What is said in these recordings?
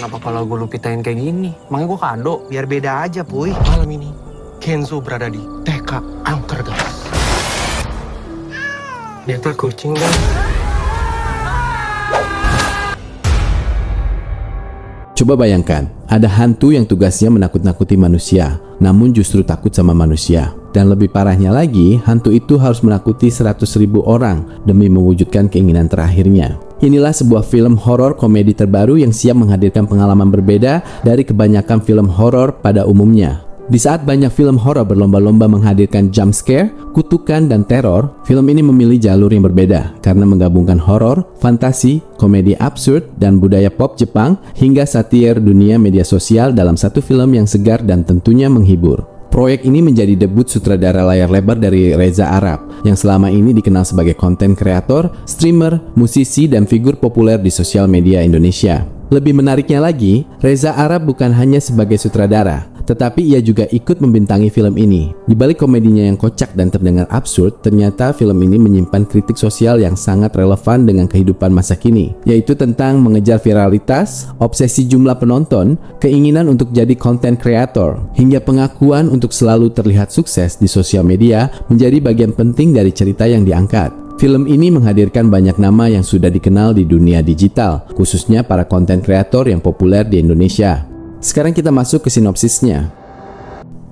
Kenapa kalau gue lupitain kayak gini? Makanya gue kado. Biar beda aja, Puy. Malam ini, Kenzo berada di TK Angker Gas. Dia tuh kucing kan? Coba bayangkan, ada hantu yang tugasnya menakut-nakuti manusia, namun justru takut sama manusia. Dan lebih parahnya lagi, hantu itu harus menakuti 100.000 orang demi mewujudkan keinginan terakhirnya. Inilah sebuah film horor komedi terbaru yang siap menghadirkan pengalaman berbeda dari kebanyakan film horor pada umumnya. Di saat banyak film horor berlomba-lomba menghadirkan jump scare, kutukan, dan teror, film ini memilih jalur yang berbeda karena menggabungkan horor, fantasi, komedi absurd, dan budaya pop Jepang hingga satir dunia media sosial dalam satu film yang segar dan tentunya menghibur. Proyek ini menjadi debut sutradara layar lebar dari Reza Arab yang selama ini dikenal sebagai konten kreator, streamer, musisi, dan figur populer di sosial media Indonesia. Lebih menariknya lagi, Reza Arab bukan hanya sebagai sutradara, tetapi ia juga ikut membintangi film ini. Di balik komedinya yang kocak dan terdengar absurd, ternyata film ini menyimpan kritik sosial yang sangat relevan dengan kehidupan masa kini, yaitu tentang mengejar viralitas, obsesi jumlah penonton, keinginan untuk jadi content creator, hingga pengakuan untuk selalu terlihat sukses di sosial media menjadi bagian penting dari cerita yang diangkat. Film ini menghadirkan banyak nama yang sudah dikenal di dunia digital, khususnya para konten kreator yang populer di Indonesia. Sekarang kita masuk ke sinopsisnya.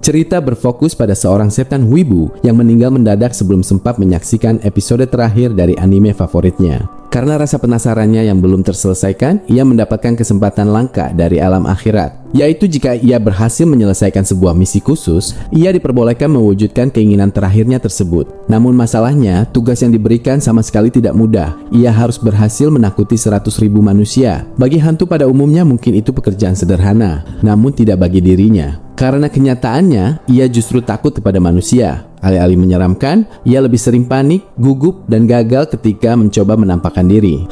Cerita berfokus pada seorang setan wibu yang meninggal mendadak sebelum sempat menyaksikan episode terakhir dari anime favoritnya. Karena rasa penasarannya yang belum terselesaikan, ia mendapatkan kesempatan langka dari alam akhirat, yaitu jika ia berhasil menyelesaikan sebuah misi khusus, ia diperbolehkan mewujudkan keinginan terakhirnya tersebut. Namun masalahnya, tugas yang diberikan sama sekali tidak mudah. Ia harus berhasil menakuti 100.000 manusia. Bagi hantu pada umumnya mungkin itu pekerjaan sederhana, namun tidak bagi dirinya. Karena kenyataannya, ia justru takut kepada manusia. Alih-alih menyeramkan, ia lebih sering panik, gugup, dan gagal ketika mencoba menampakkan diri.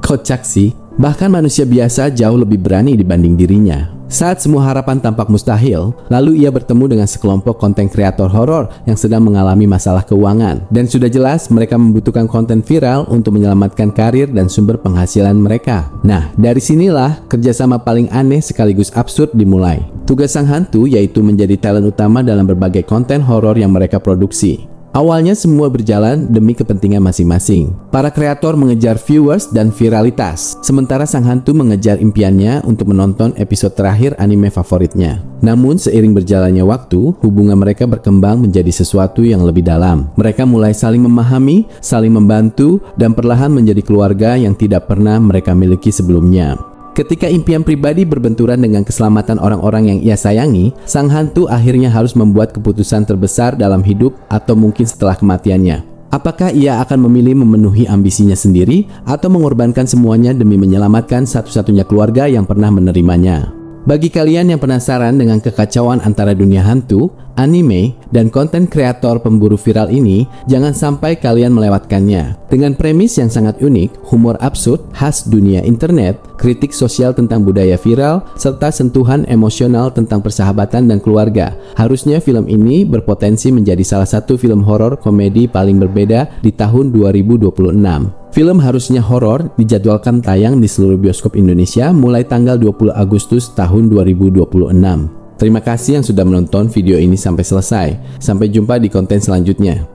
Kocak sih. Bahkan manusia biasa jauh lebih berani dibanding dirinya. Saat semua harapan tampak mustahil, lalu ia bertemu dengan sekelompok konten kreator horor yang sedang mengalami masalah keuangan. Dan sudah jelas mereka membutuhkan konten viral untuk menyelamatkan karir dan sumber penghasilan mereka. Nah, dari sinilah kerjasama paling aneh sekaligus absurd dimulai. Tugas sang hantu yaitu menjadi talent utama dalam berbagai konten horor yang mereka produksi. Awalnya semua berjalan demi kepentingan masing-masing. Para kreator mengejar viewers dan viralitas, sementara sang hantu mengejar impiannya untuk menonton episode terakhir anime favoritnya. Namun seiring berjalannya waktu, hubungan mereka berkembang menjadi sesuatu yang lebih dalam. Mereka mulai saling memahami, saling membantu, dan perlahan menjadi keluarga yang tidak pernah mereka miliki sebelumnya. Ketika impian pribadi berbenturan dengan keselamatan orang-orang yang ia sayangi, sang hantu akhirnya harus membuat keputusan terbesar dalam hidup atau mungkin setelah kematiannya. Apakah ia akan memilih memenuhi ambisinya sendiri atau mengorbankan semuanya demi menyelamatkan satu-satunya keluarga yang pernah menerimanya? Bagi kalian yang penasaran dengan kekacauan antara dunia hantu, anime, dan konten kreator pemburu viral ini, jangan sampai kalian melewatkannya. Dengan premis yang sangat unik, humor absurd, khas dunia internet, kritik sosial tentang budaya viral, serta sentuhan emosional tentang persahabatan dan keluarga, harusnya film ini berpotensi menjadi salah satu film horor komedi paling berbeda di tahun 2026. Film harusnya horor dijadwalkan tayang di seluruh bioskop Indonesia mulai tanggal 20 Agustus tahun 2026. Terima kasih yang sudah menonton video ini sampai selesai. Sampai jumpa di konten selanjutnya.